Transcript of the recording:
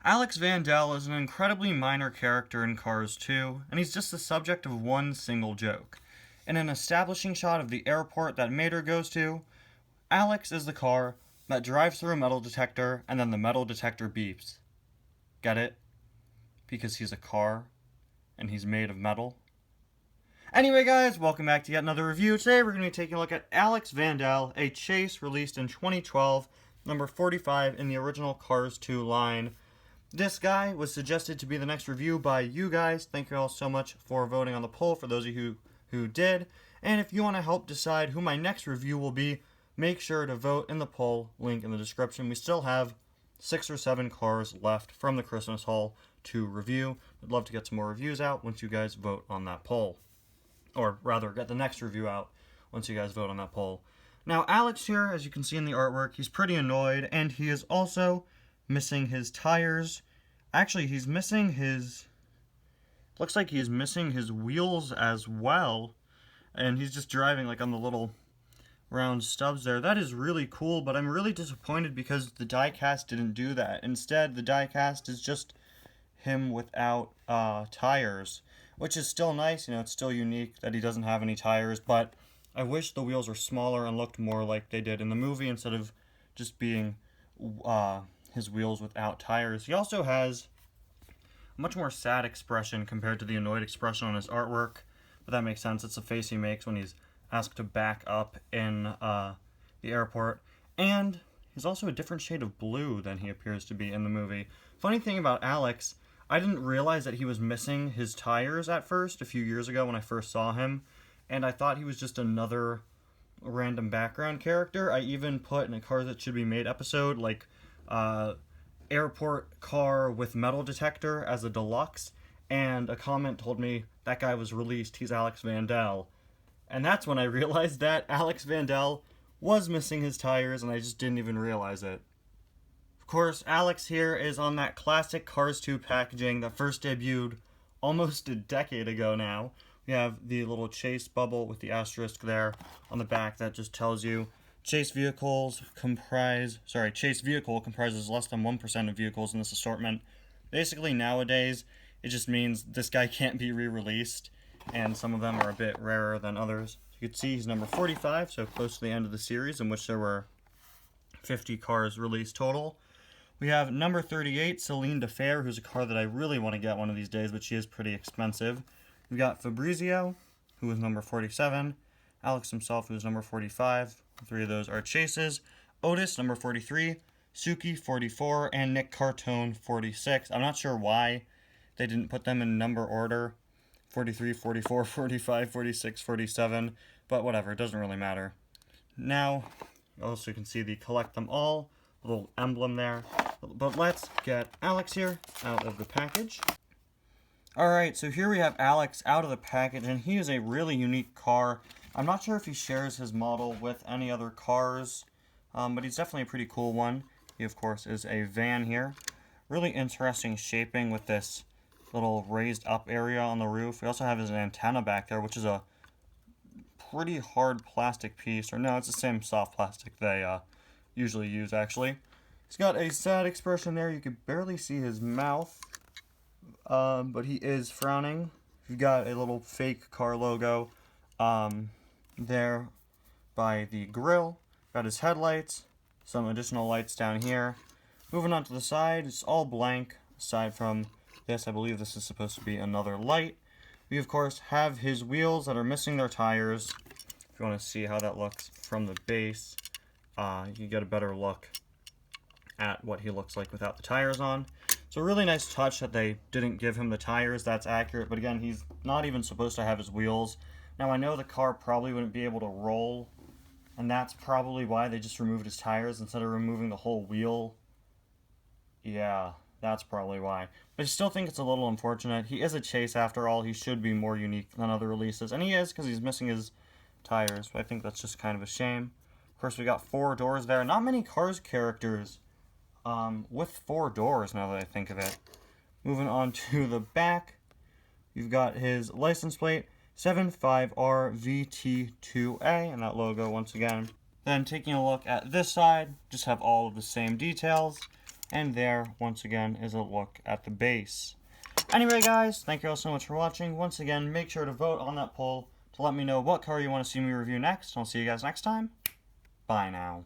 Alex Vandel is an incredibly minor character in Cars 2, and he's just the subject of one single joke. In an establishing shot of the airport that Mater goes to, Alex is the car that drives through a metal detector and then the metal detector beeps. Get it? Because he's a car and he's made of metal. Anyway guys, welcome back to yet another review. Today we're going to be taking a look at Alex Vandel, a chase released in 2012, number 45 in the original Cars 2 line. This guy was suggested to be the next review by you guys. Thank you all so much for voting on the poll, for those of you who did. And if you want to help decide who my next review will be, make sure to vote in the poll, link in the description. We still have 6 or 7 cars left from the Christmas haul to review. I'd love to get some more reviews out once you guys vote on that poll. Or rather, get the next review out once you guys vote on that poll. Now, Alex here, as you can see in the artwork, he's pretty annoyed, and he is also missing his tires. Actually, he's missing his... looks like he's missing his wheels as well. And he's just driving like on the little round stubs there. That is really cool, but I'm really disappointed because the diecast didn't do that. Instead, the diecast is just him without tires, which is still nice. You know, it's still unique that he doesn't have any tires, but I wish the wheels were smaller and looked more like they did in the movie instead of just being his wheels without tires. He also has a much more sad expression compared to the annoyed expression on his artwork, but that makes sense. It's the face he makes when he's asked to back up in the airport. And he's also a different shade of blue than he appears to be in the movie. Funny thing about Alex, I didn't realize that he was missing his tires at first, a few years ago when I first saw him, and I thought he was just another random background character. I even put in a Cars That Should Be Made episode, like, airport car with metal detector as a deluxe, and a comment told me that guy was released, he's Alex Vandel. And that's when I realized that Alex Vandel was missing his tires, and I just didn't even realize it. Of course, Alex here is on that classic Cars 2 packaging that first debuted almost a decade ago now. We have the little chase bubble with the asterisk there on the back that just tells you chase vehicle comprises less than 1% of vehicles in this assortment. Basically, nowadays, it just means this guy can't be re-released, and some of them are a bit rarer than others. You can see he's number 45, so close to the end of the series, in which there were 50 cars released total. We have number 38, Celine DeFair, who's a car that I really want to get one of these days, but she is pretty expensive. We've got Fabrizio, who is number 47. Alex himself, who is number 45. 3 of those are chases. Otis, number 43. Suki, 44. And Nick Cartone, 46. I'm not sure why they didn't put them in number order. 43, 44, 45, 46, 47. But whatever, it doesn't really matter. Now, also you can see the collect them all little emblem there. But let's get Alex here out of the package. Alright, so here we have Alex out of the package, and he is a really unique car. I'm not sure if he shares his model with any other cars, but he's definitely a pretty cool one. He, of course, is a van here. Really interesting shaping with this little raised up area on the roof. We also have his antenna back there, which is a pretty hard plastic piece. Or no, it's the same soft plastic they usually use, actually. He's got a sad expression there. You can barely see his mouth, but he is frowning. We've got a little fake car logo there by the grill. Got his headlights, some additional lights down here. Moving on to the side, it's all blank aside from this. I believe this is supposed to be another light. We, of course, have his wheels that are missing their tires. If you want to see how that looks from the base, you get a better look at what he looks like without the tires on. So a really nice touch that they didn't give him the tires. That's accurate, but again, he's not even supposed to have his wheels. Now, I know the car probably wouldn't be able to roll, and that's probably why they just removed his tires instead of removing the whole wheel. Yeah, that's probably why. But I still think it's a little unfortunate. He is a chase after all. He should be more unique than other releases, and he is because he's missing his tires. But I think that's just kind of a shame. Of course, we got 4 doors there. Not many Cars characters with 4 doors, now that I think of it. Moving on to the back, you've got his license plate, 75RVT2A, and that logo once again. Then taking a look at this side, just have all of the same details. And there, once again, is a look at the base. Anyway, guys, thank you all so much for watching. Once again, make sure to vote on that poll to let me know what car you want to see me review next. I'll see you guys next time. Bye now.